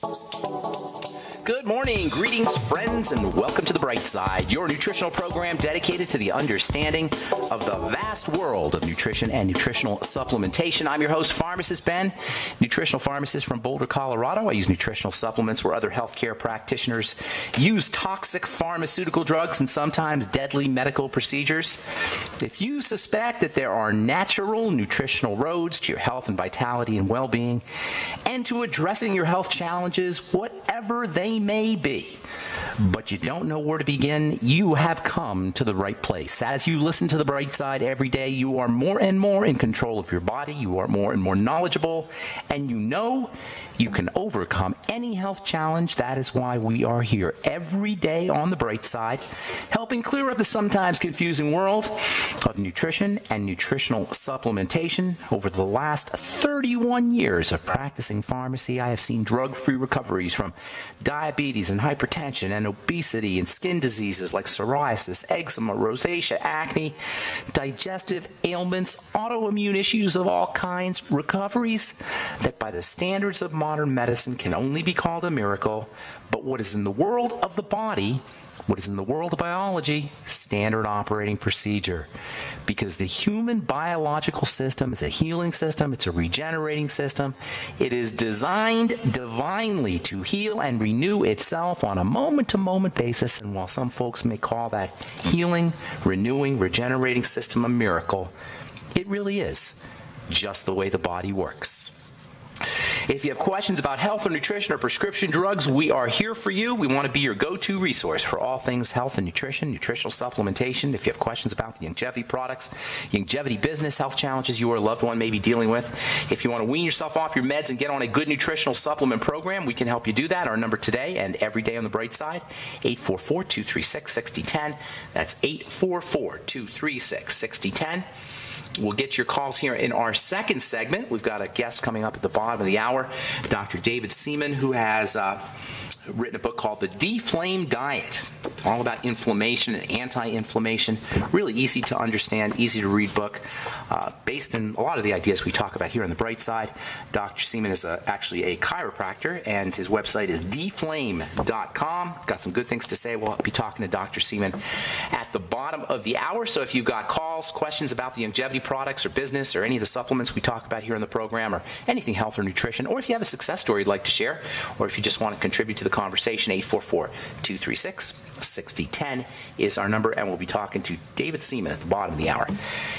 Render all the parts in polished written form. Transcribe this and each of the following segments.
Good morning, greetings, friends, and welcome to The Bright Side, your nutritional program dedicated to the understanding of the vast world of nutrition and nutritional supplementation. I'm your host, Pharmacist Ben, nutritional pharmacist from Boulder, Colorado. I use nutritional supplements where other healthcare practitioners use toxic pharmaceutical drugs and sometimes deadly medical procedures. If you suspect that there are natural nutritional roads to your health and vitality and well-being, and to addressing your health challenges, whatever they may be, but you don't know where to begin, you have come to the right place. As you listen to The Bright Side every day, you are more and more in control of your body, you are more and more knowledgeable, and you know you can overcome any health challenge. That is why we are here every day on The Bright Side, helping clear up the sometimes confusing world of nutrition and nutritional supplementation. Over the last 31 years of practicing pharmacy, I have seen drug-free recoveries from diabetes and hypertension and obesity and skin diseases like psoriasis, eczema, rosacea, acne, digestive ailments, autoimmune issues of all kinds, recoveries that by the standards of modern medicine can only be called a miracle, but what is in the world of the body, what is in the world of biology, standard operating procedure. Because the human biological system is a healing system, it's a regenerating system. It is designed divinely to heal and renew itself on a moment-to-moment basis, and while some folks may call that healing, renewing, regenerating system a miracle, it really is just the way the body works. If you have questions about health or nutrition or prescription drugs, we are here for you. We want to be your go-to resource for all things health and nutrition, nutritional supplementation. If you have questions about the longevity products, longevity business, health challenges you or a loved one may be dealing with, if you want to wean yourself off your meds and get on a good nutritional supplement program, we can help you do that. Our number today and every day on The Bright Side, 844-236-6010. That's 844-236-6010. We'll get your calls here in our second segment. We've got a guest coming up at the bottom of the hour, Dr. David Seaman, who has written a book called The Deflame Diet. It's all about inflammation and anti-inflammation. Really easy to understand, easy to read book, based on a lot of the ideas we talk about here on The Bright Side. Dr. Seaman is actually a chiropractor, and his website is deflame.com. Got some good things to say. We'll be talking to Dr. Seaman at the bottom of the hour. So if you've got calls, questions about the longevity products or business or any of the supplements we talk about here in the program or anything health or nutrition, or if you have a success story you'd like to share, or if you just want to contribute to the conversation, 844-236-6010 is our number, and we'll be talking to David Seaman at the bottom of the hour.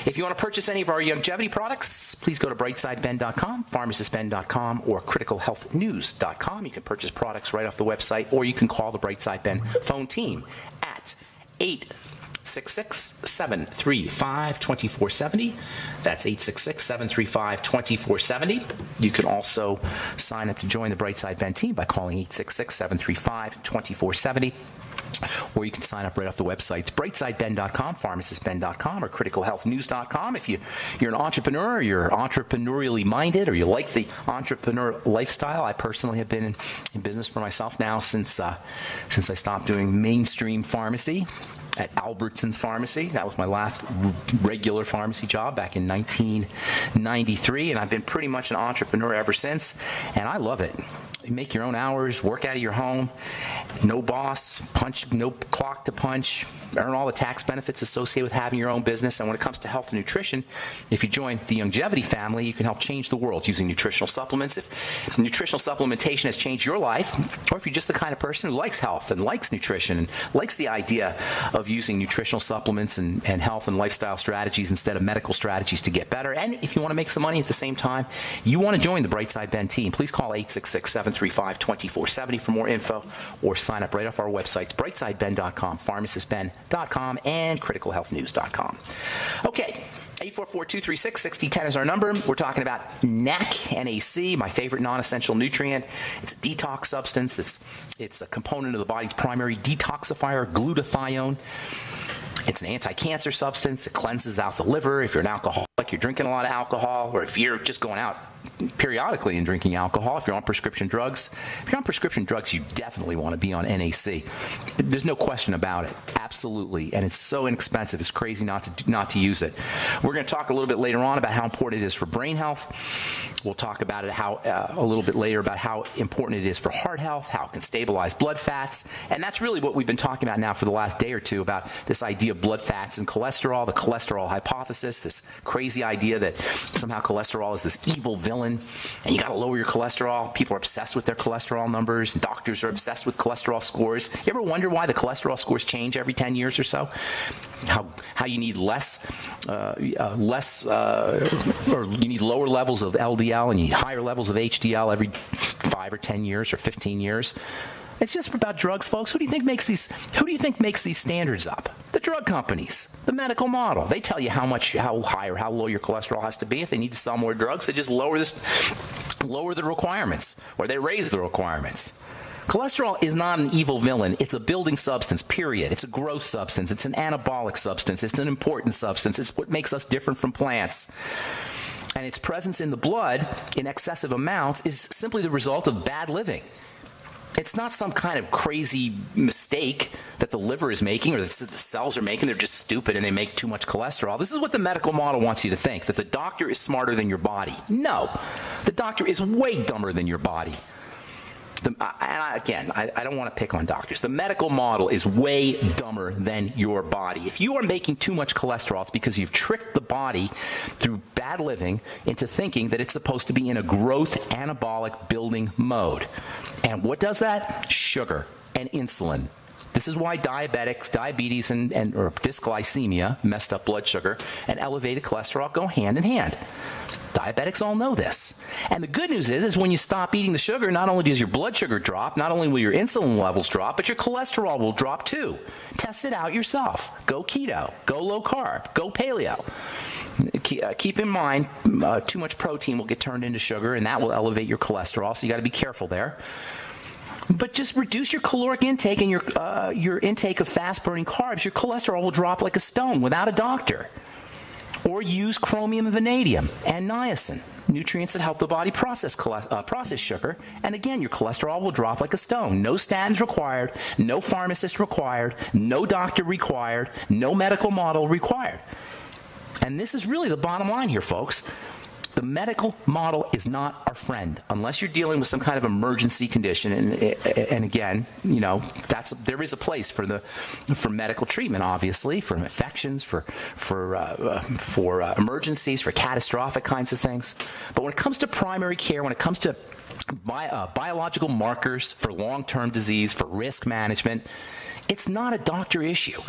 If you want to purchase any of our longevity products, please go to brightsideben.com, pharmacistben.com, or criticalhealthnews.com. You can purchase products right off the website, or you can call the Bright Side Ben phone team at 866-735-2470. That's 866-735-2470. You can also sign up to join the Brightside Ben team by calling 866-735-2470. Or you can sign up right off the websites, brightsideben.com, pharmacistben.com, or criticalhealthnews.com. If you're an entrepreneur, or you're entrepreneurially minded, or you like the entrepreneur lifestyle, I personally have been in business for myself now since I stopped doing mainstream pharmacy at Albertsons Pharmacy. That was my last regular pharmacy job back in 1993, and I've been pretty much an entrepreneur ever since, and I love it. You make your own hours, work out of your home, no boss, no clock to punch, earn all the tax benefits associated with having your own business. And when it comes to health and nutrition, if you join the longevity family, you can help change the world using nutritional supplements. If nutritional supplementation has changed your life, or if you're just the kind of person who likes health and likes nutrition and likes the idea of using nutritional supplements and health and lifestyle strategies instead of medical strategies to get better, and if you want to make some money at the same time, you want to join the Brightside Ben team, please call 866-735-2470 for more info, or sign up right off our websites, brightsideben.com, pharmacistben.com, and criticalhealthnews.com. Okay. 844-236-6010 is our number. We're talking about NAC, N-A-C, my favorite non-essential nutrient. It's a detox substance. It's a component of the body's primary detoxifier, glutathione. It's an anti-cancer substance. It cleanses out the liver. If you're an alcoholic, like you're drinking a lot of alcohol, or if you're just going out periodically and drinking alcohol, if you're on prescription drugs. If you're on prescription drugs, you definitely want to be on NAC. There's no question about it. Absolutely. And it's so inexpensive. It's crazy not to use it. We're going to talk a little bit later on about how important it is for brain health. We'll talk about it a little bit later about how important it is for heart health, how it can stabilize blood fats. And that's really what we've been talking about now for the last day or two, about this idea of blood fats and cholesterol, the cholesterol hypothesis, this crazy idea that somehow cholesterol is this evil villain and you got to lower your cholesterol. People are obsessed with their cholesterol numbers. Doctors are obsessed with cholesterol scores. You ever wonder why the cholesterol scores change every 10 years or so? How you need or you need lower levels of LDL and you need higher levels of HDL every 5 or 10 years or 15 years. It's just about drugs, folks. Who do you think makes these standards up? The drug companies, the medical model. They tell you how high or how low your cholesterol has to be. If they need to sell more drugs, they just lower the requirements, or they raise the requirements. Cholesterol is not an evil villain. It's a building substance, period. It's a growth substance. It's an anabolic substance. It's an important substance. It's what makes us different from plants. And its presence in the blood in excessive amounts is simply the result of bad living. It's not some kind of crazy mistake that the liver is making or that the cells are making. They're just stupid and they make too much cholesterol. This is what the medical model wants you to think, that the doctor is smarter than your body. No, the doctor is way dumber than your body. I don't want to pick on doctors. The medical model is way dumber than your body. If you are making too much cholesterol, it's because you've tricked the body through bad living into thinking that it's supposed to be in a growth anabolic building mode. And what does that? Sugar and insulin. This is why diabetes or dysglycemia, messed up blood sugar, and elevated cholesterol go hand in hand. Diabetics all know this. And the good news is when you stop eating the sugar, not only does your blood sugar drop, not only will your insulin levels drop, but your cholesterol will drop too. Test it out yourself. Go keto. Go low carb. Go paleo. Keep in mind, too much protein will get turned into sugar, and that will elevate your cholesterol, so you got to be careful there. But just reduce your caloric intake and your intake of fast-burning carbs. Your cholesterol will drop like a stone without a doctor. Or use chromium and vanadium and niacin, nutrients that help the body process sugar. And again, your cholesterol will drop like a stone. No statins required, no pharmacist required, no doctor required, no medical model required. And this is really the bottom line here, folks. The medical model is not our friend unless you're dealing with some kind of emergency condition. And again, there is a place for medical treatment, obviously, for infections, for emergencies, for catastrophic kinds of things. But when it comes to primary care, when it comes to biological markers for long-term disease, for risk management, it's not a doctor issue.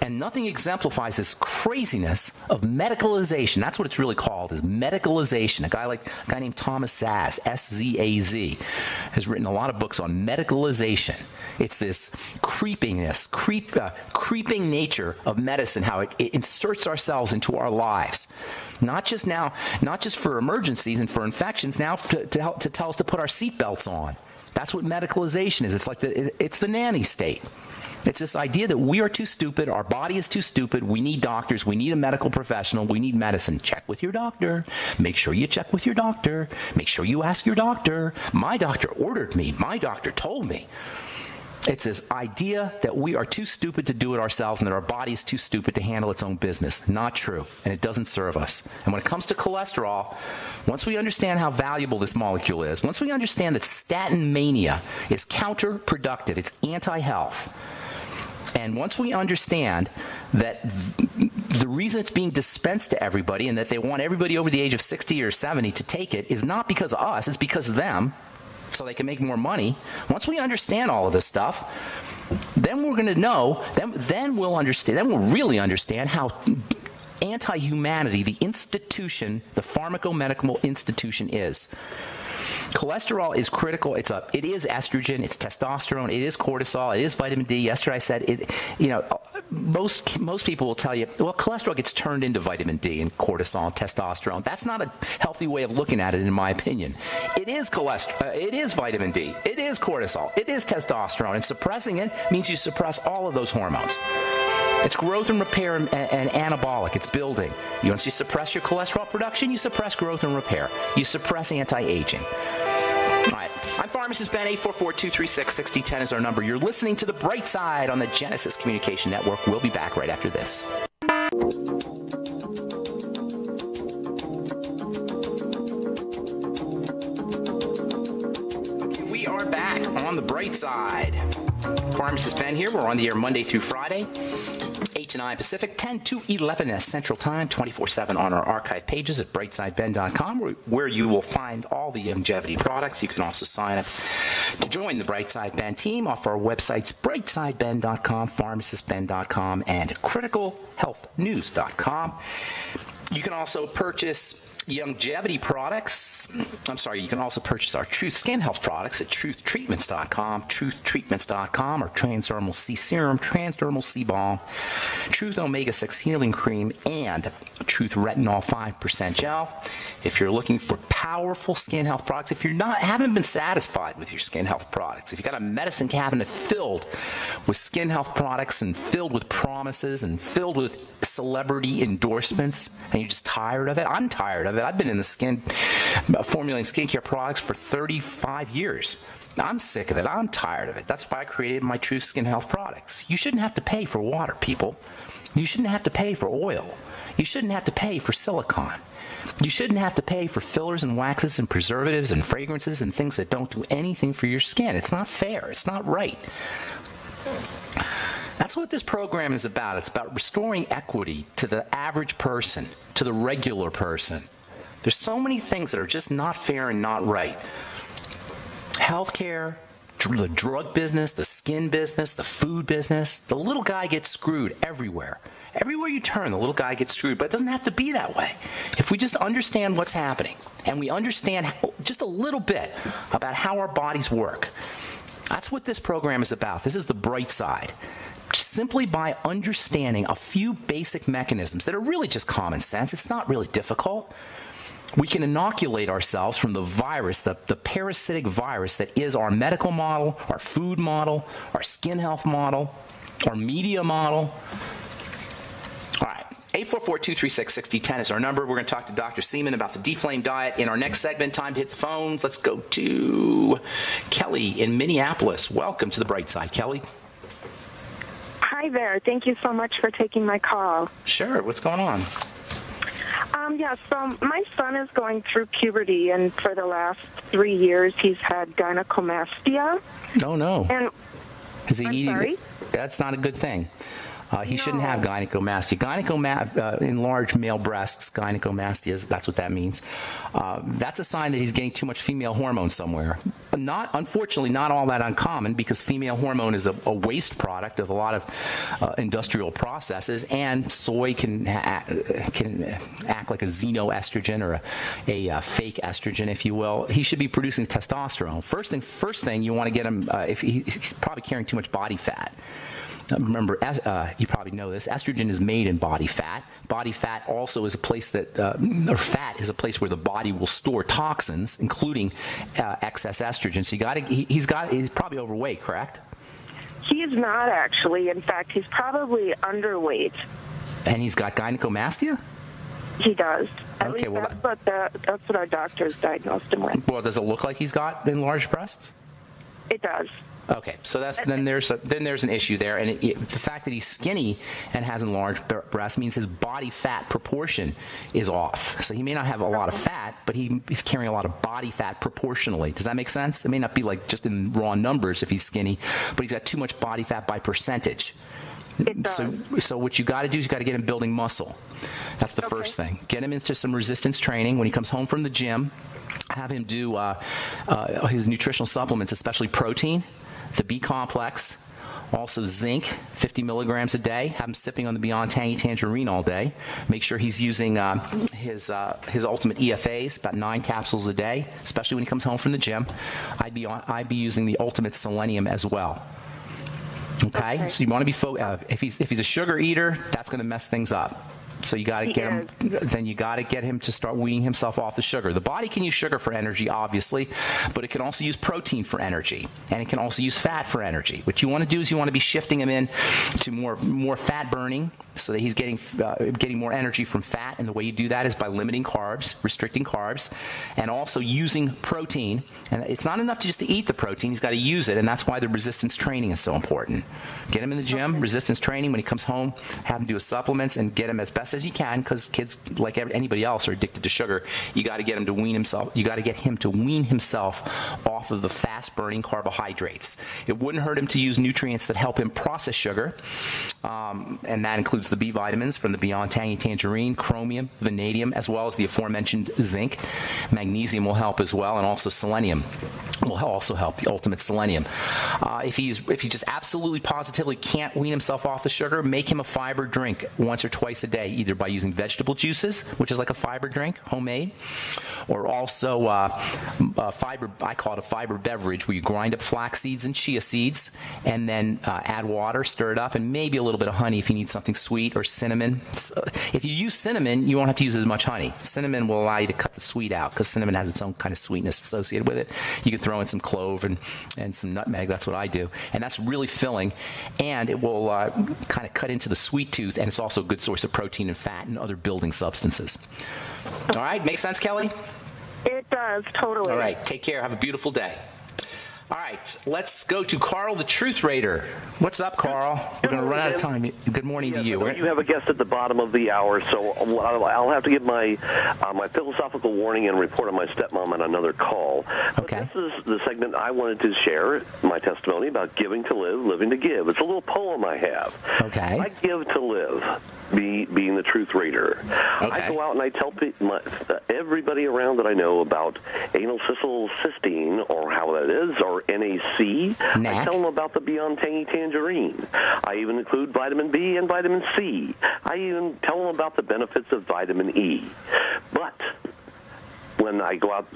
And nothing exemplifies this craziness of medicalization. That's what it's really called, is medicalization. A guy named Thomas Saz, S-Z-A-Z, has written a lot of books on medicalization. It's this creeping nature of medicine, how it inserts ourselves into our lives. Not just for emergencies and for infections, now to tell us to put our seatbelts on. That's what medicalization is. It's the nanny state. It's this idea that we are too stupid, our body is too stupid, we need doctors, we need a medical professional, we need medicine. Check with your doctor. Make sure you check with your doctor. Make sure you ask your doctor. My doctor ordered me. My doctor told me. It's this idea that we are too stupid to do it ourselves and that our body is too stupid to handle its own business. Not true, and it doesn't serve us. And when it comes to cholesterol, once we understand how valuable this molecule is, once we understand that statin mania is counterproductive, it's anti-health, and once we understand that the reason it's being dispensed to everybody and that they want everybody over the age of 60 or 70 to take it is not because of us, it's because of them, so they can make more money. Once we understand all of this stuff, then we're going to know, then we'll understand, then we'll really understand how anti-humanity, the institution, the pharmacomedical institution is. Cholesterol is critical. It is estrogen, it's testosterone, it is cortisol, it is vitamin D. Yesterday I said most people will tell you, well, cholesterol gets turned into vitamin D and cortisol and testosterone. That's not a healthy way of looking at it, in my opinion. It is cholesterol, it is vitamin D, it is cortisol, it is testosterone, and suppressing it means you suppress all of those hormones. It's growth and repair and anabolic. It's building. Once you suppress your cholesterol production, you suppress growth and repair. You suppress anti-aging. All right. I'm Pharmacist Ben. 844-236-6010 is our number. You're listening to The Bright Side on the Genesis Communication Network. We'll be back right after this. We are back on The Bright Side. Pharmacist Ben here. We're on the air Monday through Friday, 8 to 9 Pacific, 10 to 11 Central Time, 24/7 on our archive pages at brightsideben.com, where you will find all the longevity products. You can also sign up to join the Brightside Ben team off our websites, brightsideben.com, pharmacistben.com, and criticalhealthnews.com. You can also purchase longevity products. You can also purchase our Truth Skin Health products at truthtreatments.com, truthtreatments.com, or Transdermal C Serum, Transdermal C Balm, Truth Omega-6 Healing Cream, and Truth Retinol 5% Gel. If you're looking for powerful skin health products, if you haven't been satisfied with your skin health products, if you've got a medicine cabinet filled with skin health products and filled with promises and filled with celebrity endorsements, and you're just tired of it, I'm tired of it. I've been in the formulating skincare products for 35 years. I'm sick of it. I'm tired of it. That's why I created my True Skin Health products. You shouldn't have to pay for water, people. You shouldn't have to pay for oil. You shouldn't have to pay for silicone. You shouldn't have to pay for fillers and waxes and preservatives and fragrances and things that don't do anything for your skin. It's not fair. It's not right. That's what this program is about. It's about restoring equity to the average person, to the regular person. There's so many things that are just not fair and not right. Healthcare, the drug business, the skin business, the food business, the little guy gets screwed everywhere. Everywhere you turn, the little guy gets screwed, but it doesn't have to be that way. If we just understand what's happening and we understand just a little bit about how our bodies work, that's what this program is about. This is the bright side. Simply by understanding a few basic mechanisms that are really just common sense, it's not really difficult, we can inoculate ourselves from the virus, the parasitic virus that is our medical model, our food model, our skin health model, our media model. All right, 844-236-6010 is our number. We're going to talk to Dr. Seaman about the Deflame diet in our next segment. Time to hit the phones. Let's go to Kelly in Minneapolis. Welcome to the Bright Side, Kelly. Hi there. Thank you so much for taking my call. Sure. What's going on? So my son is going through puberty, and for the last 3 years, he's had gynecomastia. Oh, no. And is he eating? Sorry? That's not a good thing. He shouldn't have gynecomastia. Enlarged male breasts, gynecomastia, that's what that means. That's a sign that he's getting too much female hormone somewhere. Unfortunately, not all that uncommon, because female hormone is a waste product of a lot of industrial processes, and soy can act like a xenoestrogen or a fake estrogen, if you will. He should be producing testosterone. First thing you want to get him, if he's probably carrying too much body fat. Remember, you probably know this, estrogen is made in body fat. Body fat also is a place that, or fat is a place where the body will store toxins, including excess estrogen. So he's probably overweight, correct? He is not, actually. In fact, he's probably underweight. And he's got gynecomastia? He does. Okay, That's what our doctors diagnosed him with. Well, does it look like he's got enlarged breasts? It does. Okay, so then there's an issue there, and the fact that he's skinny and has enlarged breasts means his body fat proportion is off. So he may not have a lot of fat, but he's carrying a lot of body fat proportionally. Does that make sense? It may not be like just in raw numbers if he's skinny, but he's got too much body fat by percentage. It does. So what you got to do is you got to get him building muscle. That's the first thing. Get him into some resistance training. When he comes home from the gym, have him do his nutritional supplements, especially protein, the B complex, also zinc, 50 milligrams a day. Have him sipping on the Beyond Tangy Tangerine all day. Make sure he's using his Ultimate EFAs, about 9 capsules a day, especially when he comes home from the gym. I'd be using the Ultimate Selenium as well. Okay? So you want to be if he's a sugar eater, that's going to mess things up. So you got to get him. Then you got to get him to start weaning himself off the sugar. The body can use sugar for energy, obviously, but it can also use protein for energy, and it can also use fat for energy. What you want to do is you want to be shifting him in to more fat burning, so that he's getting more energy from fat. And the way you do that is by limiting carbs, restricting carbs, and also using protein. And it's not enough just to eat the protein; he's got to use it, and that's why the resistance training is so important. Get him in the gym, resistance training. When he comes home, have him do his supplements and get him as best as you can, because kids, like anybody else, are addicted to sugar. You got to get him to wean himself. You got to get him to wean himself off of the fast-burning carbohydrates. It wouldn't hurt him to use nutrients that help him process sugar, and that includes the B vitamins from the Beyond Tangy Tangerine, chromium, vanadium, as well as the aforementioned zinc. Magnesium will help as well, and also selenium will also help, the ultimate selenium. If he just absolutely positively can't wean himself off the sugar, make him a fiber drink once or twice a day, either by using vegetable juices, which is like a fiber drink, homemade, or also fiber. I call it a fiber beverage, where you grind up flax seeds and chia seeds, and then add water, stir it up, and maybe a little bit of honey if you need something sweet, or cinnamon. If you use cinnamon, you won't have to use as much honey. Cinnamon will allow you to cut the sweet out, because cinnamon has its own kind of sweetness associated with it. You can throw in some clove and some nutmeg. That's what I do, and that's really filling, and it will kind of cut into the sweet tooth, and it's also a good source of protein and fat and other building substances. All right, make sense, Kelly? It does, totally. All right, take care. Have a beautiful day. All right, let's go to Carl, the Truth Raider. What's up, Carl? We're going to run out of time. Good morning to you. You have a guest at the bottom of the hour, so I'll have to give my philosophical warning and report on my stepmom on another call. Okay. But this is the segment I wanted to share, my testimony about giving to live, living to give. It's a little poem I have. Okay. I give to live, being the Truth Raider. Okay. I go out and I tell everybody around that I know about anal cysteine, or how that is, or NAC. I tell them about the Beyond Tangy Tangerine. I even include vitamin B and vitamin C. I even tell them about the benefits of vitamin E. But when I go out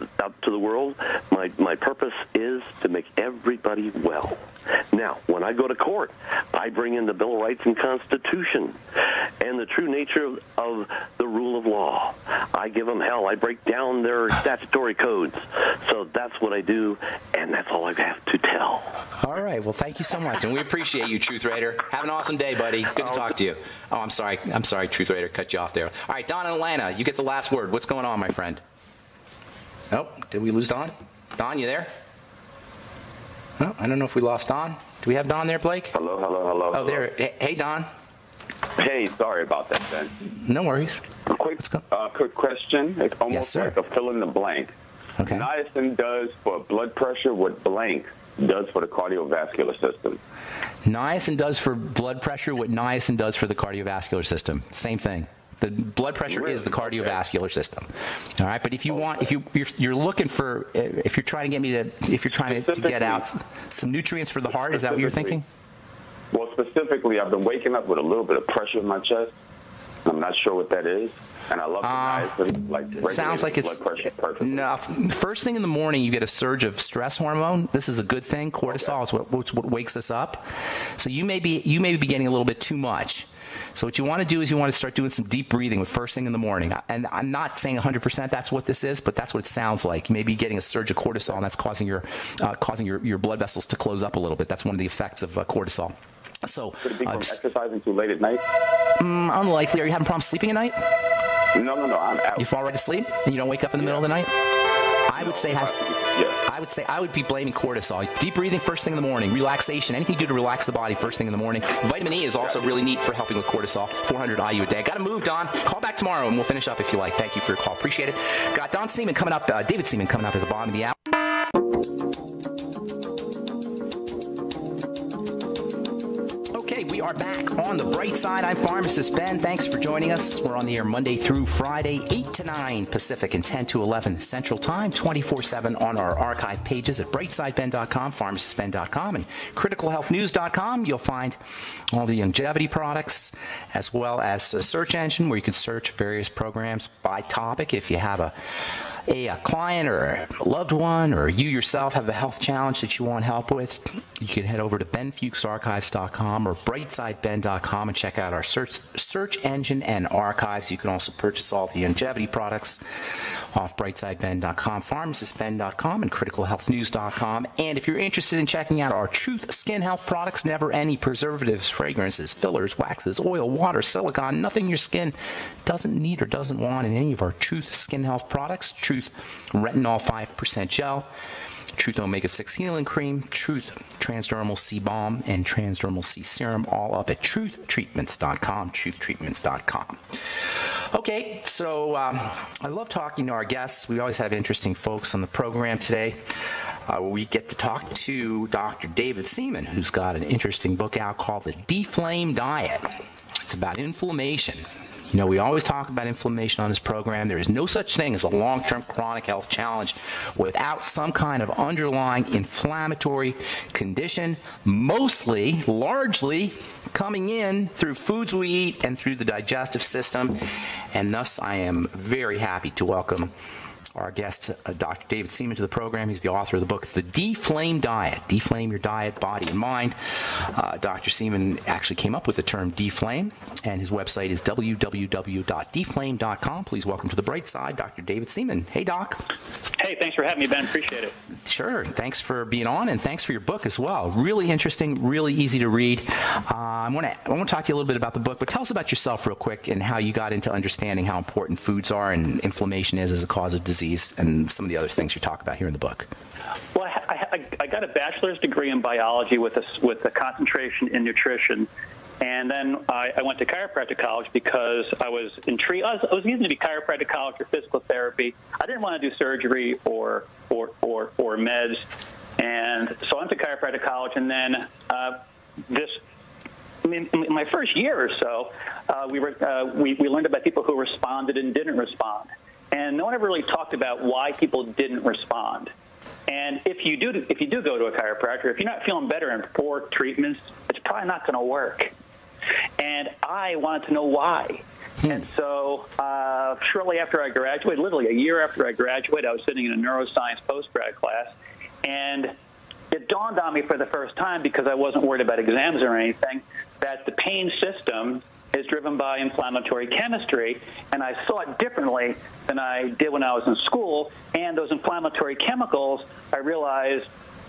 to the world, my purpose is to make everybody well. Now, when I go to court, I bring in the Bill of Rights and Constitution and the true nature of the rule of law. I give them hell. I break down their statutory codes. So that's what I do, and that's all I have to tell. All right. Well, thank you so much, and we appreciate you, Truth Raider. Have an awesome day, buddy. Good to talk to you. Oh, I'm sorry, Truth Raider, cut you off there. All right, Don in Atlanta, you get the last word. What's going on, my friend? Oh, did we lose Don? Don, you there? Oh, I don't know if we lost Don. Do we have Don there, Blake? Hello. Oh, there. Hey, Don. Hey, sorry about that, Ben. No worries. Quick question. It's almost like a fill in the blank. Okay. Niacin does for blood pressure what blank does for the cardiovascular system. Niacin does for blood pressure what niacin does for the cardiovascular system. Same thing. The blood pressure is the cardiovascular system. All right, but if you want, you're looking for, if you're trying to get out some nutrients for the heart, is that what you're thinking? Well, specifically, I've been waking up with a little bit of pressure in my chest. I'm not sure what that is, and I love the niacin, like it sounds like it's blood pressure perfectly. No. First thing in the morning, you get a surge of stress hormone. This is a good thing. Cortisol is what wakes us up. So you may be getting a little bit too much. So what you want to do is you want to start doing some deep breathing with first thing in the morning. And I'm not saying 100% that's what this is, but that's what it sounds like. You may be getting a surge of cortisol, and that's causing your blood vessels to close up a little bit. That's one of the effects of cortisol. So, could it be from exercising too late at night? Unlikely. Are you having problems sleeping at night? No. I'm out. You fall right asleep, and you don't wake up in the middle of the night? I would be blaming cortisol. Deep breathing first thing in the morning, relaxation, anything you do to relax the body first thing in the morning. Vitamin E is also really neat for helping with cortisol. 400 IU a day. Got to move, Don. Call back tomorrow, and we'll finish up if you like. Thank you for your call. Appreciate it. Got Don Seaman coming up, David Seaman coming up at the bottom of the hour. Okay, we are back on the bright side. I'm Pharmacist Ben. Thanks for joining us. We're on the air Monday through Friday, 8 to 9 Pacific and 10 to 11 Central Time, 24/7 on our archive pages at brightsideben.com, pharmacistben.com, and criticalhealthnews.com. You'll find all the longevity products, as well as a search engine where you can search various programs by topic. If you have a client or a loved one, or you yourself have a health challenge that you want help with, you can head over to benfuchsarchives.com or brightsideben.com and check out our search engine and archives. You can also purchase all the longevity products off brightsideben.com, pharmacistben.com, and criticalhealthnews.com. And if you're interested in checking out our Truth Skin Health products, never any preservatives, fragrances, fillers, waxes, oil, water, silicone, nothing your skin doesn't need or doesn't want in any of our Truth Skin Health products. Truth Retinol 5% Gel, Truth Omega-6 Healing Cream, Truth Transdermal C Balm, and Transdermal C Serum, all up at truthtreatments.com, truthtreatments.com. Okay, so I love talking to our guests. We always have interesting folks on the program today. We get to talk to Dr. David Seaman, who's got an interesting book out called The Deflame Diet. It's about inflammation. You know, we always talk about inflammation on this program. There is no such thing as a long-term chronic health challenge without some kind of underlying inflammatory condition, largely coming in through foods we eat and through the digestive system. And thus, I am very happy to welcome our guest, Dr. David Seaman, to the program. He's the author of the book, The Deflame Diet, Deflame Your Diet, Body, and Mind. Dr. Seaman actually came up with the term deflame, and his website is www.deflame.com. Please welcome to the bright side, Dr. David Seaman. Hey, Doc. Hey, thanks for having me, Ben. Appreciate it. Sure. Thanks for being on, and thanks for your book as well. Really interesting, really easy to read. I want to talk to you a little bit about the book, but tell us about yourself real quick and how you got into understanding how important foods are and inflammation is as a cause of disease, and some of the other things you talk about here in the book. Well, I got a bachelor's degree in biology with a concentration in nutrition, and then I went to chiropractic college because I was intrigued. I was using to be chiropractic college or physical therapy. I didn't want to do surgery or meds, and so I went to chiropractic college. And then in my first year or so, we learned about people who responded and didn't respond. And no one ever really talked about why people didn't respond. And if you do go to a chiropractor, if you're not feeling better in 4 treatments, it's probably not going to work. And I wanted to know why. And so shortly after I graduated, literally a year after I graduated, I was sitting in a neuroscience postgrad class, and it dawned on me for the first time, because I wasn't worried about exams or anything, that the pain system is driven by inflammatory chemistry, and I saw it differently than I did when I was in school. And those inflammatory chemicals, I realized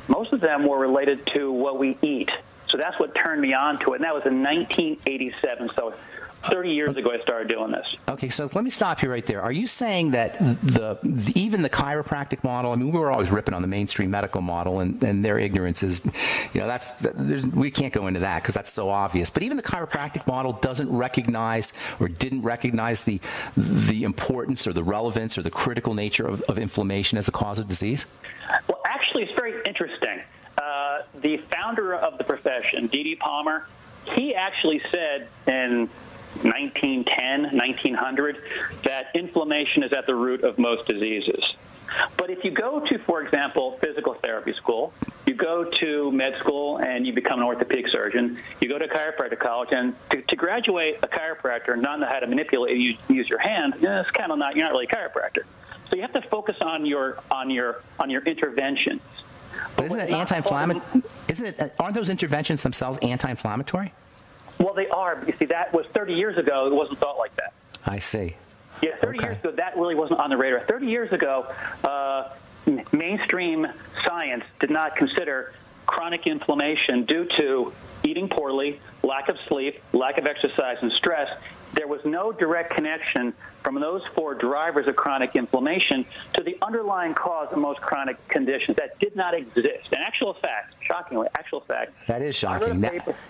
most of them were related to what we eat. So that's what turned me on to it, and that was in 1987. So 30 years ago, I started doing this. Okay, so let me stop you right there. Are you saying that even the chiropractic model, I mean, we were always ripping on the mainstream medical model, and their ignorance is, we can't go into that because that's so obvious. But even the chiropractic model doesn't recognize or didn't recognize the importance or the relevance or the critical nature of inflammation as a cause of disease? Well, actually, it's very interesting. The founder of the profession, D.D. Palmer, he actually said in 1910, 1900, that inflammation is at the root of most diseases. But if you go to, for example, physical therapy school, you go to med school and you become an orthopedic surgeon, you go to chiropractic college, and to graduate a chiropractor and not know how to manipulate and use your hand, it's kind of not, you're not really a chiropractor. So you have to focus on your interventions. But isn't it anti-inflammatory? Aren't those interventions themselves anti-inflammatory? Well, they are. But you see, that was 30 years ago. It wasn't thought like that. I see. Yeah, 30 years ago, that really wasn't on the radar. 30 years ago, mainstream science did not consider chronic inflammation due to eating poorly, lack of sleep, lack of exercise, and stress. There was no direct connection from those 4 drivers of chronic inflammation to the underlying cause of most chronic conditions. That did not exist. In actual fact, shockingly, That is shocking.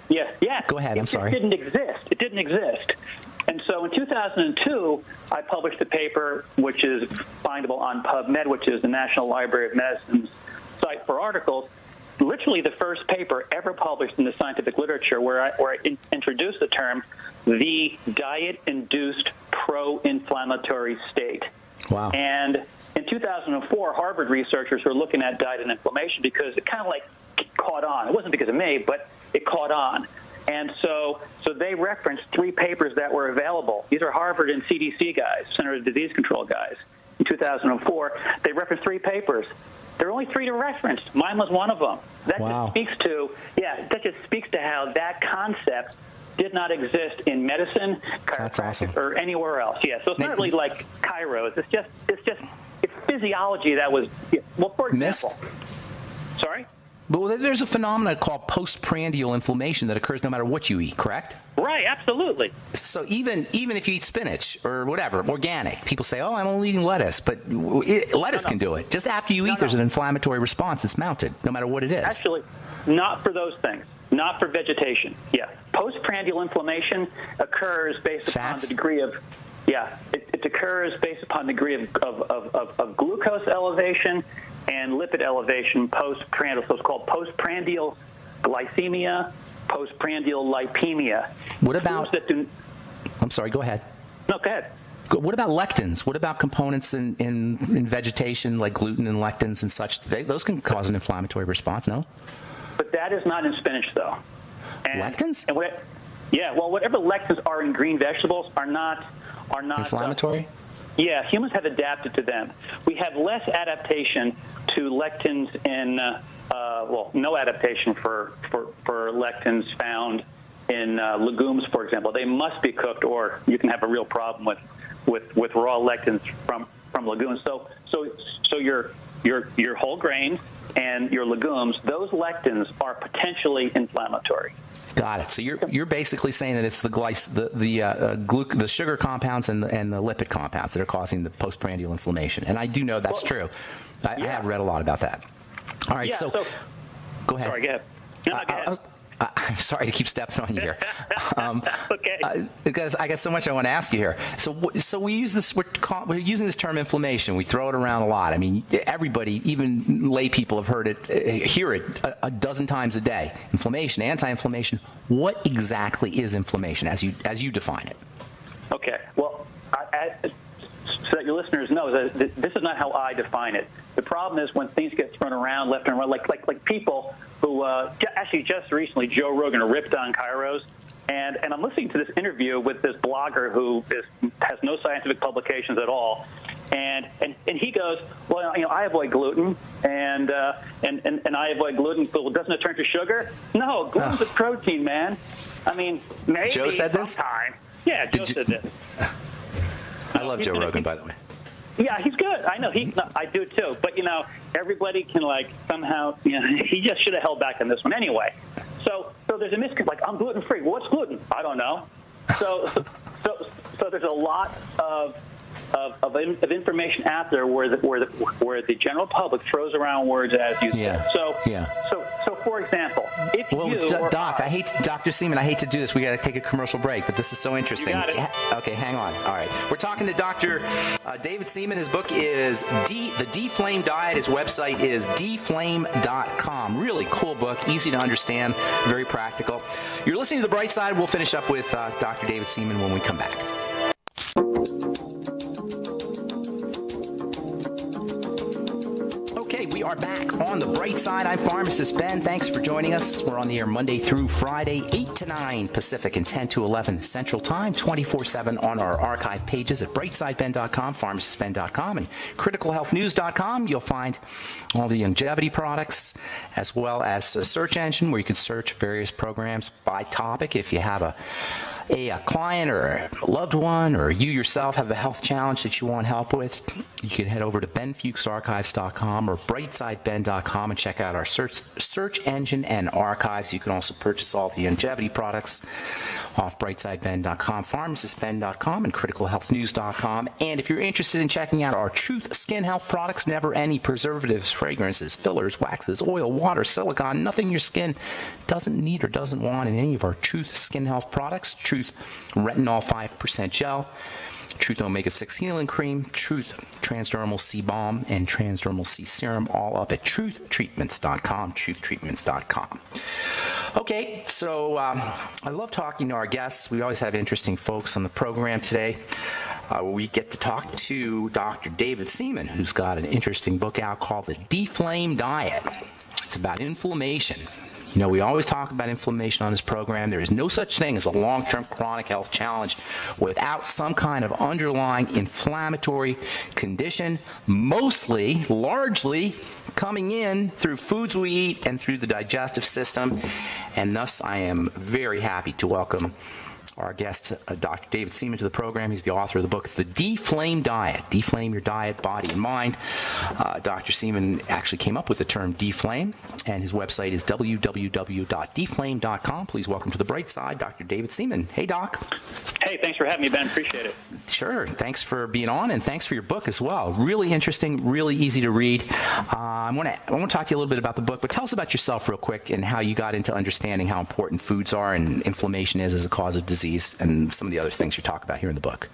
Yeah. Go ahead, I'm sorry. It didn't exist. And so in 2002, I published a paper which is findable on PubMed, which is the National Library of Medicine's site for articles, literally the first paper ever published in the scientific literature where I introduced the term the diet-induced pro-inflammatory state. Wow. And in 2004, Harvard researchers were looking at diet and inflammation because it kind of like caught on. It wasn't because of me, but it caught on. And so they referenced 3 papers that were available. These are Harvard and CDC guys, Center for Disease Control guys. in 2004, they referenced 3 papers. There are only 3 to reference. Mine was one of them. That just speaks to how that concept did not exist in medicine, chiropractic, or anywhere else. Yeah, so it's not really like chiros. It's physiology that was, well, for example. Sorry? But there's a phenomenon called postprandial inflammation that occurs no matter what you eat, correct? Right, absolutely. So even if you eat spinach or whatever, organic, people say, oh, I'm only eating lettuce. But lettuce can do it. Just after you eat, there's an inflammatory response. It's mounted, no matter what it is. Actually, not for those things. Not for vegetation. Yeah. Postprandial inflammation occurs based upon the degree of, it occurs based upon the degree of glucose elevation and lipid elevation postprandial. So it's called postprandial glycemia, postprandial lipemia. What about, I'm sorry, go ahead. No, go ahead. What about lectins? What about components in vegetation like gluten and lectins and such? Those can cause an inflammatory response, no? But that is not in spinach, though. Lectins? And whatever lectins are in green vegetables are not inflammatory. Humans have adapted to them. We have less adaptation to lectins in no adaptation for lectins found in legumes, for example. They must be cooked, or you can have a real problem with raw lectins from legumes. So your whole grains and your legumes, those lectins are potentially inflammatory. Got it. So you're basically saying that it's the sugar compounds and the lipid compounds that are causing the postprandial inflammation. And I do know that's true. I have read a lot about that. All right. So go ahead. Sorry, go ahead. No, go ahead. I'm sorry to keep stepping on you here. Okay. Because I got so much I want to ask you here. So we use this. We're using this term inflammation. We throw it around a lot. I mean, everybody, even lay people, have heard it, hear it a dozen times a day. Inflammation, anti-inflammation. What exactly is inflammation, as you define it? Okay. Well, so that your listeners know that this is not how I define it. The problem is when things get thrown around left and right, like people who actually just recently, Joe Rogan ripped on chiros, and I'm listening to this interview with this blogger who has no scientific publications at all, and he goes, well, I avoid gluten, and I avoid gluten, but doesn't it turn to sugar? No, gluten's a protein, man. I mean, maybe Joe said this? sometime. Yeah, Joe said this. I love Joe Rogan, by the way. Yeah, he's good. I know. I do too. But everybody can somehow. He just should have held back on this one anyway. So there's a misconception. Like, I'm gluten free. What's gluten? I don't know. So there's a lot of information out there where the general public throws around words as you said. So for example, if Dr. Seaman, I hate to do this. We got to take a commercial break, but this is so interesting. You got it. Okay, hang on. All right, we're talking to Dr. David Seaman. His book is The D-Flame Diet. His website is dflame.com. Really cool book, easy to understand, very practical. You're listening to The Bright Side. We'll finish up with Dr. David Seaman when we come back. We are back on The Bright Side. I'm Pharmacist Ben. Thanks for joining us. We're on the air Monday through Friday, 8 to 9 Pacific and 10 to 11 Central Time, 24/7 on our archive pages at brightsideben.com, pharmacistben.com, and criticalhealthnews.com. You'll find all the longevity products, as well as a search engine where you can search various programs by topic. If you have a client or a loved one, or you yourself have a health challenge that you want help with, you can head over to benfuchsarchives.com or brightsideben.com and check out our search engine and archives. You can also purchase all the longevity products off brightsideben.com, pharmacistben.com, and criticalhealthnews.com. And if you're interested in checking out our Truth Skin Health products, never any preservatives, fragrances, fillers, waxes, oil, water, silicone, nothing your skin doesn't need or doesn't want in any of our Truth Skin Health products. Truth Retinol 5% Gel, Truth Omega-6 Healing Cream, Truth Transdermal C Balm, and Transdermal C Serum, all up at truthtreatments.com, truthtreatments.com. Okay, so I love talking to our guests. We always have interesting folks on the program today. We get to talk to Dr. David Seaman, who's got an interesting book out called The D-Flame Diet. It's about inflammation. You know, we always talk about inflammation on this program. There is no such thing as a long-term chronic health challenge without some kind of underlying inflammatory condition, mostly, largely, coming in through foods we eat and through the digestive system. And thus, I am very happy to welcome our guest, Dr. David Seaman, to the program. He's the author of the book, The Deflame Diet, Deflame Your Diet, Body, and Mind. Dr. Seaman actually came up with the term deflame, and his website is www.deflame.com. Please welcome to the bright side, Dr. David Seaman. Hey, Doc. Hey, thanks for having me, Ben. Appreciate it. Sure. Thanks for being on, and thanks for your book as well. Really interesting, really easy to read. I want to talk to you a little bit about the book, but tell us about yourself real quick and how you got into understanding how important foods are and inflammation is as a cause of disease, and some of the other things you talk about here in the book.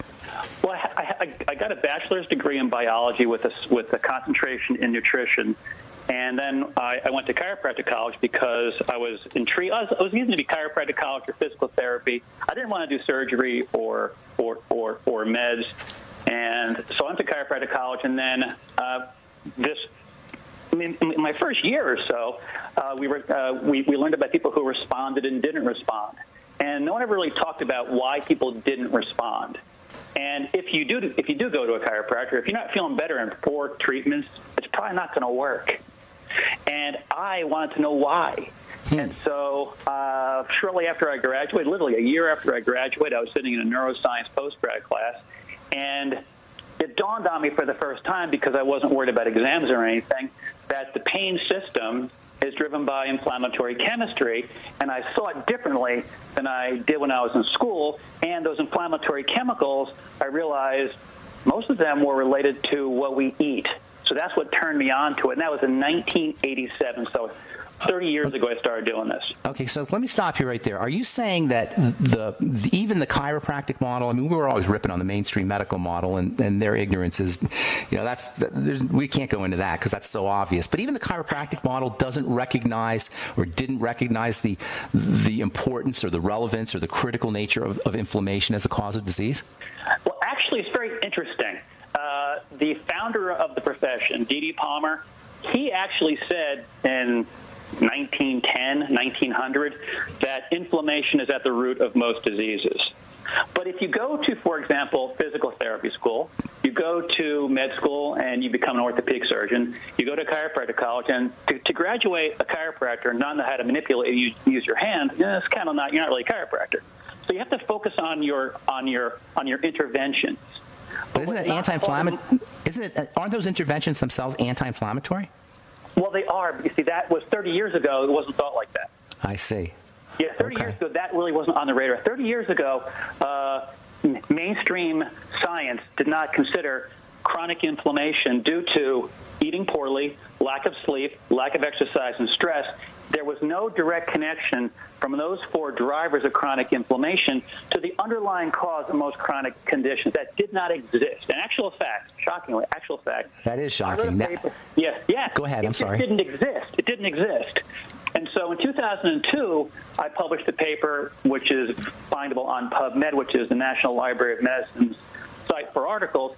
Well, I got a bachelor's degree in biology with a concentration in nutrition, and then I went to chiropractic college because I was intrigued. I was using to be chiropractic college or physical therapy. I didn't want to do surgery or meds, and so I went to chiropractic college. And then in my first year or so, we learned about people who responded and didn't respond. And no one ever really talked about why people didn't respond. And if you do go to a chiropractor, if you're not feeling better in 4 treatments, it's probably not going to work. And I wanted to know why. And so shortly after I graduated, literally a year after I graduated, I was sitting in a neuroscience postgrad class, and it dawned on me for the first time, because I wasn't worried about exams or anything, that the pain system is driven by inflammatory chemistry, and I saw it differently than I did when I was in school. And those inflammatory chemicals, I realized most of them were related to what we eat. So that's what turned me on to it, and that was in 1987. So 30 years ago, I started doing this. Okay, so let me stop you right there. Are you saying that even the chiropractic model, I mean, we were always ripping on the mainstream medical model, and their ignorance is, we can't go into that because that's so obvious. But even the chiropractic model doesn't recognize or didn't recognize the importance or the relevance or the critical nature of inflammation as a cause of disease? Well, actually, it's very interesting. The founder of the profession, D.D. Palmer, he actually said in 1910, 1900, that inflammation is at the root of most diseases. But if you go to, for example, physical therapy school, you go to med school and you become an orthopedic surgeon, you go to chiropractic college, and to graduate a chiropractor and not know how to manipulate and use your hand, it's kind of not, you're not really a chiropractor. So you have to focus on your interventions. But isn't it anti-inflammatory? Aren't those interventions themselves anti-inflammatory? Well, they are. But you see, that was 30 years ago. It wasn't thought like that. I see. Yeah, 30 years ago, that really wasn't on the radar. 30 years ago, mainstream science did not consider chronic inflammation due to eating poorly, lack of sleep, lack of exercise, and stress. There was no direct connection from those 4 drivers of chronic inflammation to the underlying cause of most chronic conditions. That did not exist. In actual fact, shockingly, that is shocking. Yeah. Go ahead. I'm sorry. It didn't exist. It didn't exist. And so in 2002, I published a paper which is findable on PubMed, which is the National Library of Medicine's site for articles.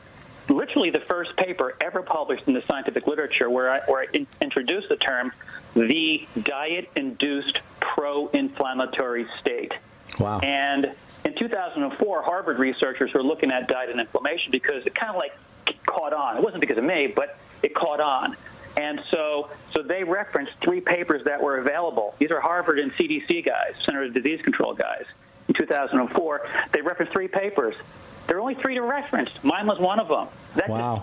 Literally the first paper ever published in the scientific literature where I introduced the term the diet-induced pro-inflammatory state. Wow. And in 2004, Harvard researchers were looking at diet and inflammation because it kind of like caught on. It wasn't because of me, but it caught on. And so they referenced 3 papers that were available. These are Harvard and CDC guys, Center for Disease Control guys. In 2004, they referenced 3 papers. There are only 3 to reference. Mine was one of them. That just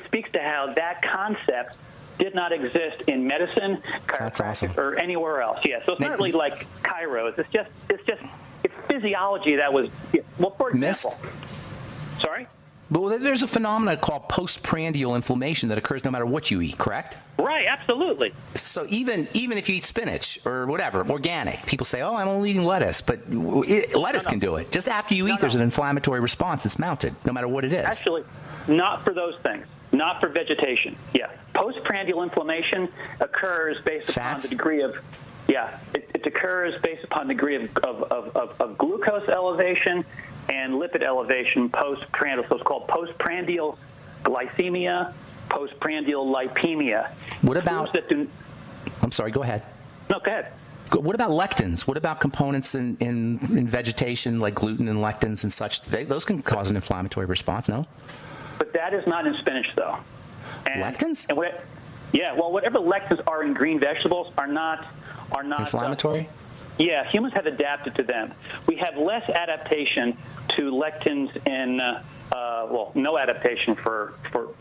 speaks to how that concept did not exist in medicine, chiropractic, or anywhere else. Yeah, so it's not really like chiros. It's physiology that was, well, for example. Sorry? But there's a phenomenon called postprandial inflammation that occurs no matter what you eat, correct? Right, absolutely. So even if you eat spinach or whatever, organic, people say, oh, I'm only eating lettuce. But lettuce can do it. Just after you eat, there's an inflammatory response that's mounted, no matter what it is. Actually, not for those things. Not for vegetation. Yeah. Postprandial inflammation occurs based upon the degree of, it occurs based upon the degree of glucose elevation and lipid elevation postprandial. So it's called postprandial glycemia, postprandial lipemia. What about... I'm sorry, go ahead. No, go ahead. What about lectins? What about components in vegetation like gluten and lectins and such? Those can cause an inflammatory response, no? But that is not in spinach, though. Lectins? And whatever lectins are in green vegetables are not inflammatory. Yeah, humans have adapted to them. We have less adaptation to lectins in no adaptation for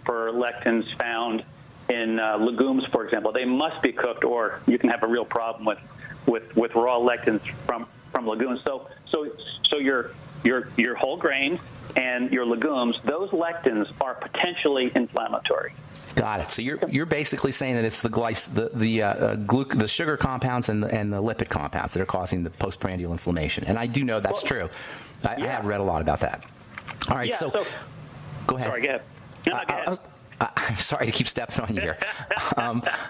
lectins found in legumes, for example. They must be cooked, or you can have a real problem with raw lectins from legumes. So your whole grains and your legumes, those lectins are potentially inflammatory. Got it. So you're basically saying that it's the sugar compounds and the lipid compounds that are causing the postprandial inflammation. And I do know that's true. I have read a lot about that. All right. So go ahead. Sorry, go ahead. No, go ahead. I'm sorry to keep stepping on you here.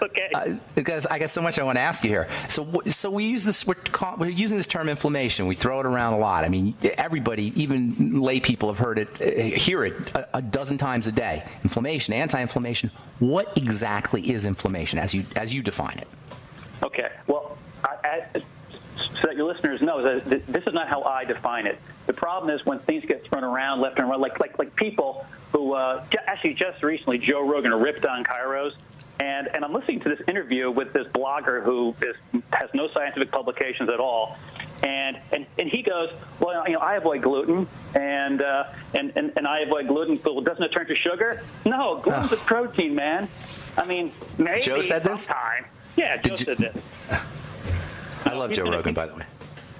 Okay. Because I got so much I want to ask you here. So we use this. We're using this term inflammation. We throw it around a lot. I mean, everybody, even lay people, have heard it, hear it a dozen times a day. Inflammation, anti-inflammation. What exactly is inflammation, as you define it? Okay. Well, so that your listeners know that this is not how I define it. The problem is when things get thrown around left and right, like people who actually just recently, Joe Rogan ripped on Kairos, and I'm listening to this interview with this blogger who has no scientific publications at all, and he goes, well, I avoid gluten, and I avoid gluten, but doesn't it turn to sugar? No, gluten's a protein, man. I mean, maybe Joe said this? sometime. Yeah, Joe said this. I love Joe Rogan, by the way.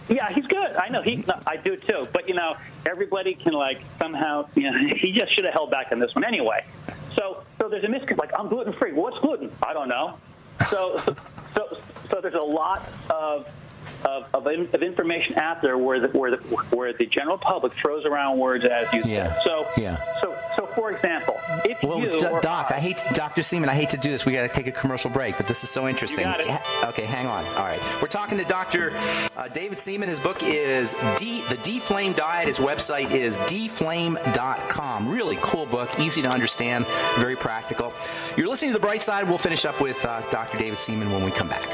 Yeah, he's good. I know I do too. But everybody can somehow he just should have held back on this one anyway. So there's a misconception. Like, I'm gluten free. What's gluten? I don't know. So there's a lot of information out there where the general public throws around words as you said. So for example, if Dr. Seaman, I hate to do this. We got to take a commercial break, but this is so interesting. You got it. Okay, hang on. All right, we're talking to Dr. David Seaman. His book is The D-Flame Diet. His website is dflame.com. Really cool book, easy to understand, very practical. You're listening to The Bright Side. We'll finish up with Dr. David Seaman when we come back.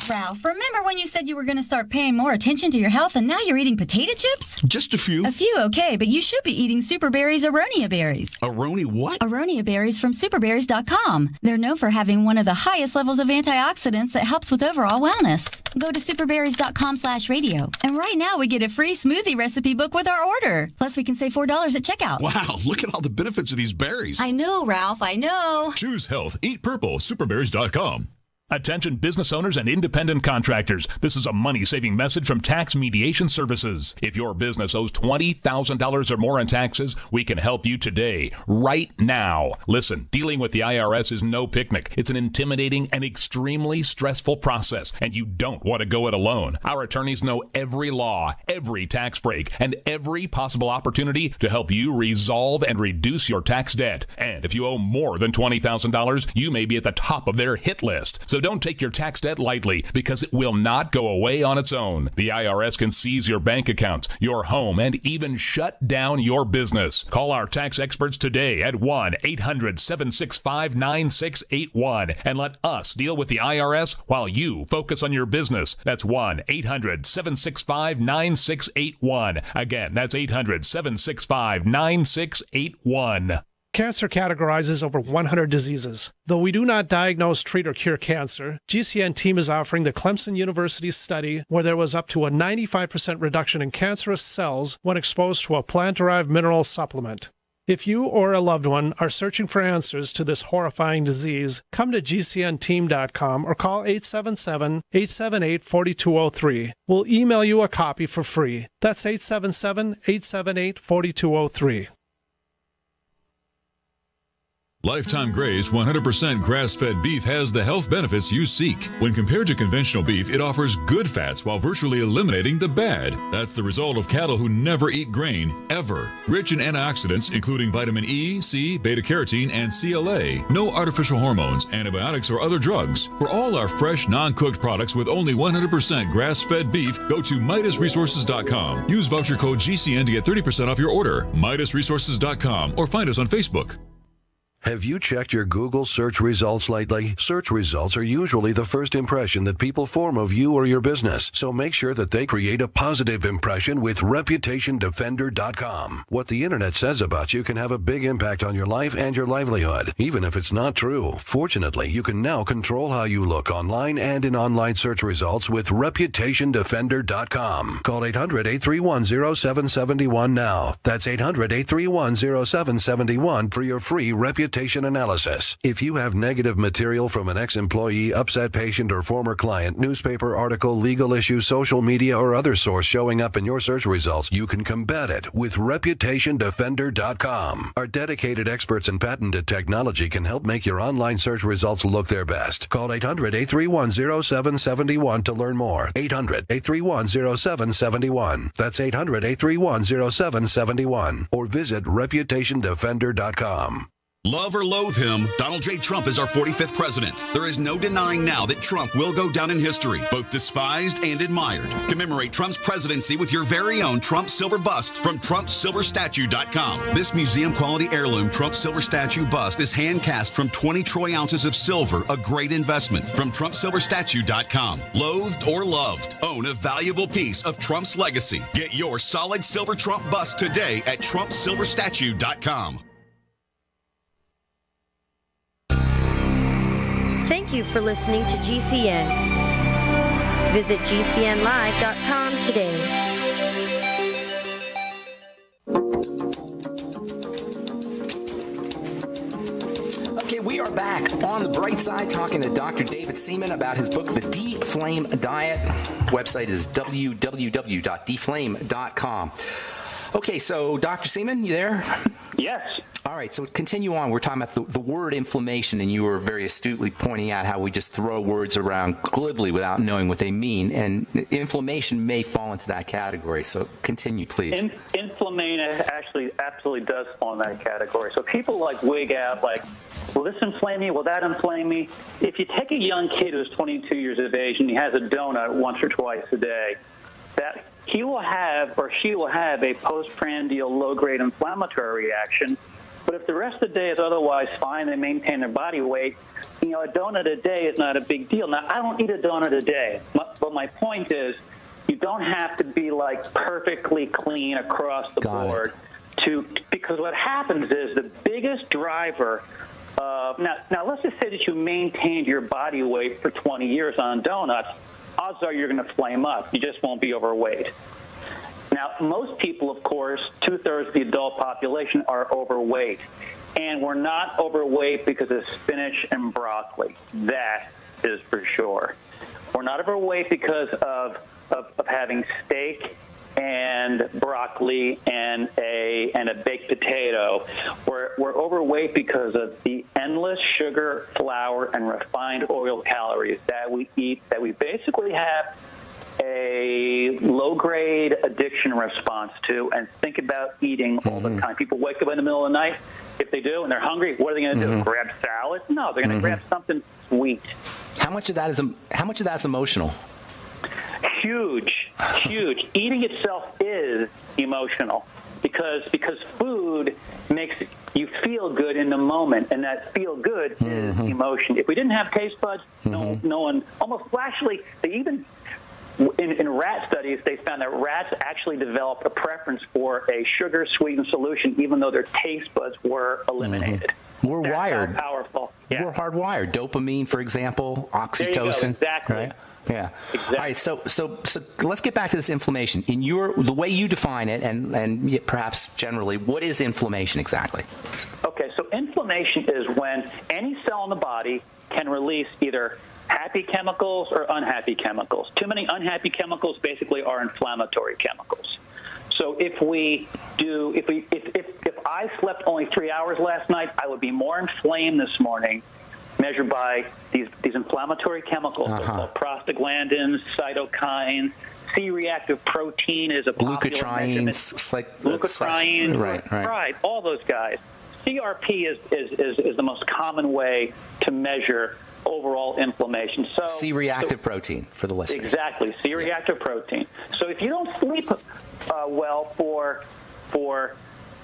Ralph, remember when you said you were going to start paying more attention to your health and now you're eating potato chips? Just a few. A few, okay, but you should be eating Superberry's Aronia berries. Aronia what? Aronia berries from superberries.com. They're known for having one of the highest levels of antioxidants that helps with overall wellness. Go to superberries.com/radio. And right now we get a free smoothie recipe book with our order. Plus we can save $4 at checkout. Wow, look at all the benefits of these berries. I know, Ralph, I know. Choose health. Eat purple. Superberries.com. Attention business owners and independent contractors. This is a money-saving message from Tax Mediation Services. If your business owes $20,000 or more in taxes, we can help you today, right now. Listen, dealing with the IRS is no picnic. It's an intimidating and extremely stressful process, and you don't want to go it alone. Our attorneys know every law, every tax break, and every possible opportunity to help you resolve and reduce your tax debt. And if you owe more than $20,000, you may be at the top of their hit list. So don't take your tax debt lightly, because it will not go away on its own. The IRS can seize your bank accounts, your home, and even shut down your business. Call our tax experts today at 1-800-765-9681 and let us deal with the IRS while you focus on your business. That's 1-800-765-9681. Again, that's 800-765-9681. Cancer categorizes over 100 diseases. Though we do not diagnose, treat, or cure cancer, GCN team is offering the Clemson University study where there was up to a 95% reduction in cancerous cells when exposed to a plant-derived mineral supplement. If you or a loved one are searching for answers to this horrifying disease, come to GCNteam.com or call 877-878-4203. We'll email you a copy for free. That's 877-878-4203. Lifetime Graze 100% grass-fed beef has the health benefits you seek. When compared to conventional beef, it offers good fats while virtually eliminating the bad. That's the result of cattle who never eat grain, ever. Rich in antioxidants, including vitamin E, C, beta-carotene, and CLA. No artificial hormones, antibiotics, or other drugs. For all our fresh, non-cooked products with only 100% grass-fed beef, go to MidasResources.com. Use voucher code GCN to get 30% off your order. MidasResources.com or find us on Facebook. Have you checked your Google search results lately? Search results are usually the first impression that people form of you or your business, so make sure that they create a positive impression with ReputationDefender.com. What the internet says about you can have a big impact on your life and your livelihood, even if it's not true. Fortunately, you can now control how you look online and in online search results with ReputationDefender.com. Call 800-831-0771 now. That's 800-831-0771 for your free reputation analysis. If you have negative material from an ex-employee, upset patient, or former client, newspaper article, legal issue, social media, or other source showing up in your search results, you can combat it with ReputationDefender.com. Our dedicated experts in patented technology can help make your online search results look their best. Call 800-831-0771 to learn more. 800-831-0771. That's 800-831-0771. Or visit ReputationDefender.com. Love or loathe him, Donald J. Trump is our 45th president. There is no denying now that Trump will go down in history, both despised and admired. Commemorate Trump's presidency with your very own Trump silver bust from TrumpSilverStatue.com. This museum-quality heirloom Trump silver statue bust is hand-cast from 20 troy ounces of silver, a great investment from TrumpSilverStatue.com. Loathed or loved, own a valuable piece of Trump's legacy. Get your solid silver Trump bust today at TrumpSilverStatue.com. Thank you for listening to GCN. Visit GCNlive.com today. Okay, we are back on the bright side talking to Dr. David Seaman about his book, The Deflame Diet. Website is www.deflame.com. Okay, so Dr. Seaman, you there? Yes. All right, so continue on. We're talking about the word inflammation, and you were very astutely pointing out how we just throw words around glibly without knowing what they mean, and inflammation may fall into that category. So continue, please. Inflammation actually absolutely does fall in that category. So people like wig out, like, will this inflame me? Will that inflame me? If you take a young kid who's 22 years of age and he has a donut once or twice a day, that he will have or she will have a postprandial low-grade inflammatory reaction. But if the rest of the day is otherwise fine, they maintain their body weight, a donut a day is not a big deal. Now, I don't eat a donut a day, but my point is you don't have to be, like, perfectly clean across the board because what happens is the biggest driver of now let's just say that you maintained your body weight for 20 years on donuts. Odds are you're going to flame up. You just won't be overweight. Now, most people, of course, 2/3 of the adult population are overweight. And we're not overweight because of spinach and broccoli. That is for sure. We're not overweight because of having steak and broccoli and a baked potato. We're overweight because of the endless sugar, flour, and refined oil calories that we eat, that we basically have a low-grade addiction response to, and think about eating all the time. People wake up in the middle of the night. If they do and they're hungry, what are they going to do? Grab salad? No, they're going to grab something sweet. How much of that is emotional? Huge. Eating itself is emotional because food makes you feel good in the moment, and that feel good is emotion. If we didn't have taste buds, no one actually, they even in rat studies, they found that rats actually developed a preference for a sugar-sweetened solution, even though their taste buds were eliminated. We're wired. How powerful. Yeah. We're hardwired. Dopamine, for example, oxytocin. There you go. Exactly. Right? Yeah. Exactly. All right. So let's get back to this inflammation. In the way you define it, and perhaps generally, what is inflammation exactly? Okay. So inflammation is when any cell in the body can release either happy chemicals or unhappy chemicals. Too many unhappy chemicals basically are inflammatory chemicals. So if I slept only 3 hours last night, I would be more inflamed this morning, measured by these inflammatory chemicals called prostaglandins, cytokines. C-reactive protein is a popular measurement. Glucotrienes, right, all those guys. CRP is the most common way to measure overall inflammation. So C-reactive protein for the listeners. Exactly, C-reactive protein. So if you don't sleep well for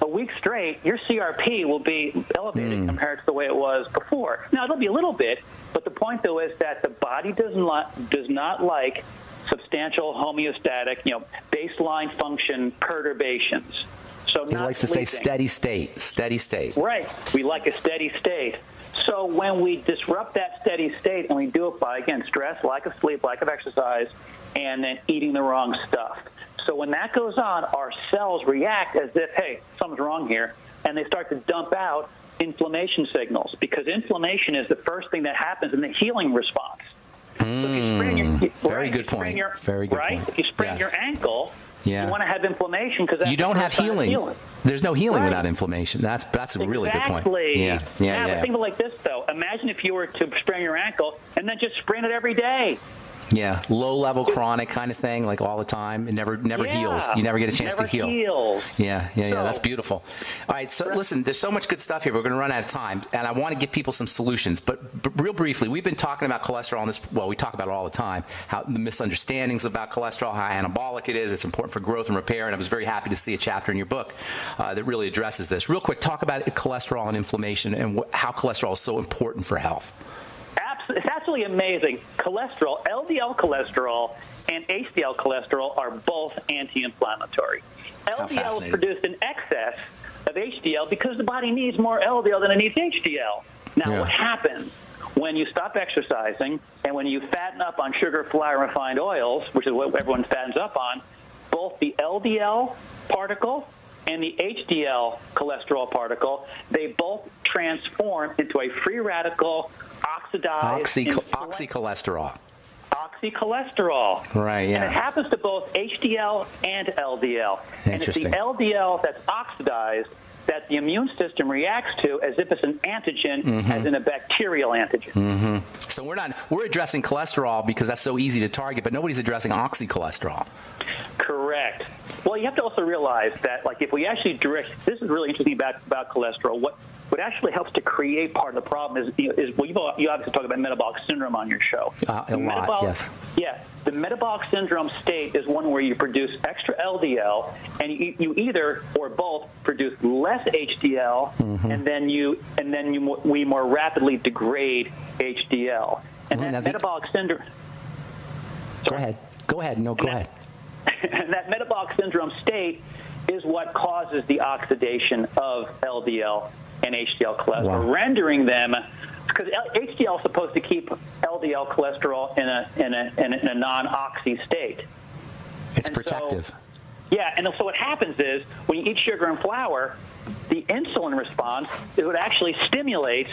a week straight, your CRP will be elevated compared to the way it was before. Now, it'll be a little bit, but the point, though, is that the body does not like substantial homeostatic, baseline function perturbations. So it likes to stay steady state. Right. We like a steady state. So when we disrupt that steady state, and we do it by, again, stress, lack of sleep, lack of exercise, and then eating the wrong stuff. So when that goes on, our cells react as if, hey, something's wrong here, and they start to dump out inflammation signals, because inflammation is the first thing that happens in the healing response. So if you sprain Very good point. Very good point. If you sprain your ankle, you want to have inflammation because you don't have healing. There's no healing without inflammation. That's a really good point. Yeah. But think of it like this, though. Imagine if you were to sprain your ankle and then just sprain it every day. Yeah, low-level chronic kind of thing, like all the time. It never heals. You never get a chance to heal. Heals. Yeah. That's beautiful. All right, so listen, there's so much good stuff here. We're going to run out of time, and I want to give people some solutions. But real briefly, we've been talking about cholesterol in this. Well, we talk about it all the time. How the misunderstandings about cholesterol, how anabolic it is. It's important for growth and repair. And I was very happy to see a chapter in your book that really addresses this. Real quick, talk about cholesterol and inflammation and how cholesterol is so important for health. It's absolutely amazing. Cholesterol, LDL cholesterol, and HDL cholesterol are both anti-inflammatory. LDL is produced in excess of HDL because the body needs more LDL than it needs HDL. Now, what happens when you stop exercising and when you fatten up on sugar, flour, and refined oils, which is what everyone fattens up on, both the LDL particle and the HDL cholesterol particle, they both transform into a free radical oxidized oxycholesterol. Oxycholesterol. Right, yeah. And it happens to both HDL and LDL. And it's the LDL that's oxidized that the immune system reacts to as if it's an antigen, as in a bacterial antigen. So we're addressing cholesterol because that's so easy to target, but nobody's addressing oxycholesterol. Correct. Well, you have to also realize that, like, if we actually direct, this is really interesting about cholesterol. What actually helps to create part of the problem is you obviously talk about metabolic syndrome on your show. A lot, yes. Yeah, the metabolic syndrome state is one where you produce extra LDL, and you either or both produce less HDL, and then we more rapidly degrade HDL. And that metabolic syndrome. Sorry. Go ahead. No, go ahead. And that metabolic syndrome state is what causes the oxidation of LDL and HDL cholesterol, rendering them, because HDL is supposed to keep LDL cholesterol in a non-oxy state. It's protective. And so what happens is when you eat sugar and flour, the insulin response is what actually stimulates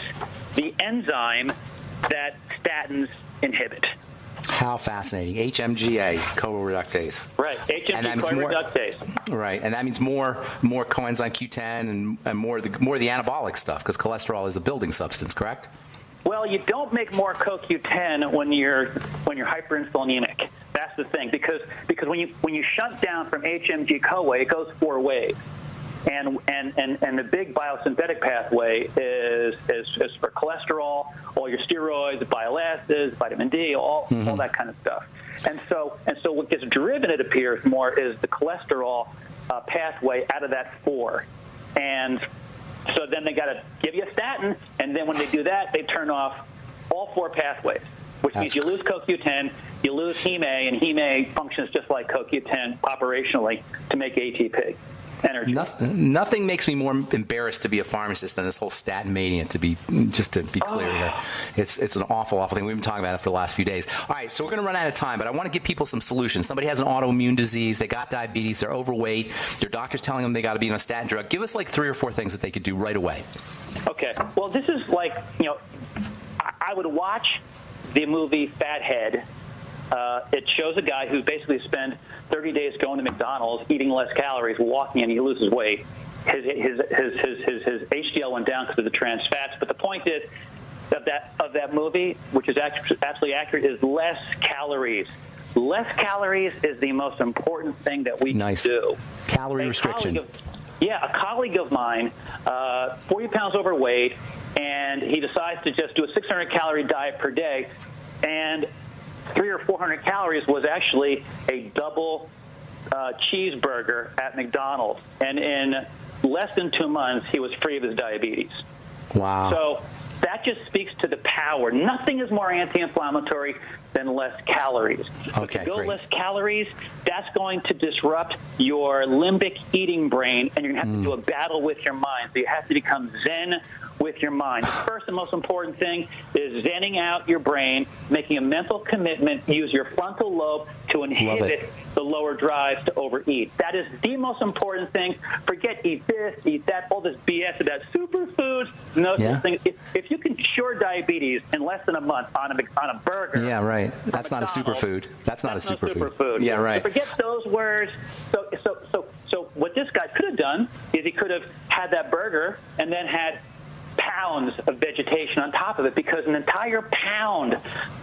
the enzyme that statins inhibit. How fascinating. HMGA, co-reductase. Right, HMG co-reductase. Right, and that means more coenzyme Q10 and more of the anabolic stuff, because cholesterol is a building substance, correct? Well, you don't make more CoQ10 when you're hyperinsulinemic. That's the thing, because when you shut down from HMG-CoA, it goes 4 ways. And the big biosynthetic pathway is for cholesterol, all your steroids, bile acids, vitamin D, all that kind of stuff. And so what gets driven, it appears more, is the cholesterol pathway out of that 4. And so then they got to give you a statin, and then when they do that, they turn off all 4 pathways, which means you lose CoQ10, you lose Heme A, and Heme A functions just like CoQ10 operationally to make ATP. Energy. Nothing makes me more embarrassed to be a pharmacist than this whole statin mania, to be clear here. It's an awful thing. We've been talking about it for the last few days. All right, so we're going to run out of time, but I want to give people some solutions. Somebody has an autoimmune disease, they got diabetes, they're overweight, their doctor's telling them they got to be on a statin drug. Give us like 3 or 4 things that they could do right away. Okay, well, this is like, I would watch the movie Fathead. It shows a guy who basically spent 30 days going to McDonald's, eating less calories, walking, and he loses weight. His HDL went down because of the trans fats. But the point is of that movie, which is absolutely accurate, is less calories. Less calories is the most important thing that we can do. Calorie restriction. A colleague of mine, 40 pounds overweight, and he decides to just do a 600-calorie diet per day, and 300 or 400 calories was actually a double cheeseburger at McDonald's. And in less than 2 months, he was free of his diabetes. Wow. So that just speaks to the power. Nothing is more anti-inflammatory than less calories. Okay, if you go great. less calories, that's going to disrupt your limbic eating brain, and you're going to have to do a battle with your mind. So you have to become zen with your mind. The first and most important thing is zenning out your brain, making a mental commitment, use your frontal lobe to inhibit the lower drives to overeat. That is the most important thing. Forget eat this, eat that, all this BS about superfoods. No such thing. If you can cure diabetes in less than a month on a burger. Yeah, right. That's not a superfood. That's not a superfood. Yeah, right. So forget those words. So what this guy could have done is he could have had that burger and then had pounds of vegetation on top of it, because an entire pound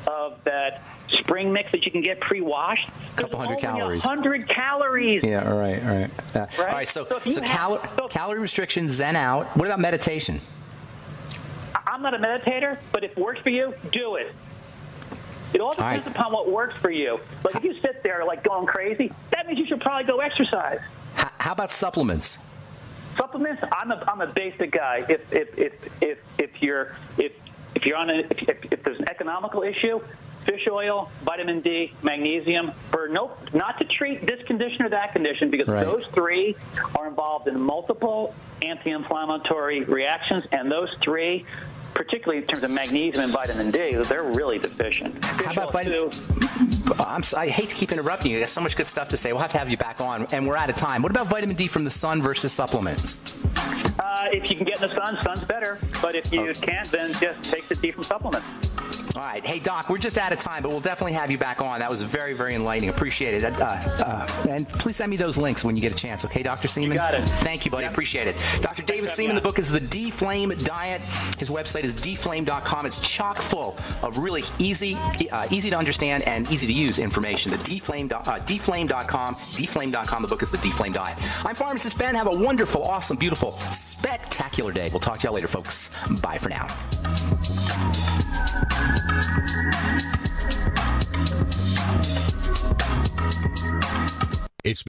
of that spring mix that you can get pre-washed, couple hundred calories. 100 calories. Yeah, all right. All right, so calorie restriction, zen out. What about meditation? I'm not a meditator, but if it works for you, do it. It all depends upon what works for you. Like if you sit there like going crazy, that means you should probably go exercise. How about supplements? Supplements? I'm a basic guy. If there's an economical issue, fish oil, vitamin D, magnesium, not to treat this condition or that condition, because those three are involved in multiple anti-inflammatory reactions, and those three, particularly in terms of magnesium and vitamin D, they're really deficient. How about vitamin? I hate to keep interrupting you. There's so much good stuff to say. We'll have to have you back on, and we're out of time. What about vitamin D from the sun versus supplements? If you can get in the sun, sun's better. But if you can't, then just take the D from supplements. All right. Hey, Doc, we're just out of time, but we'll definitely have you back on. That was very, very enlightening. Appreciate it. And please send me those links when you get a chance, okay, Dr. Seaman? You got it. Thank you, buddy. Appreciate it. Dr. David Seaman, the book is The D-Flame Diet. His website is dflame.com. It's chock full of really easy to understand and easy to use information. The dflame.com. The book is The D-Flame Diet. I'm Pharmacist Ben. Have a wonderful, awesome, beautiful, spectacular day. We'll talk to y'all later, folks. Bye for now. It's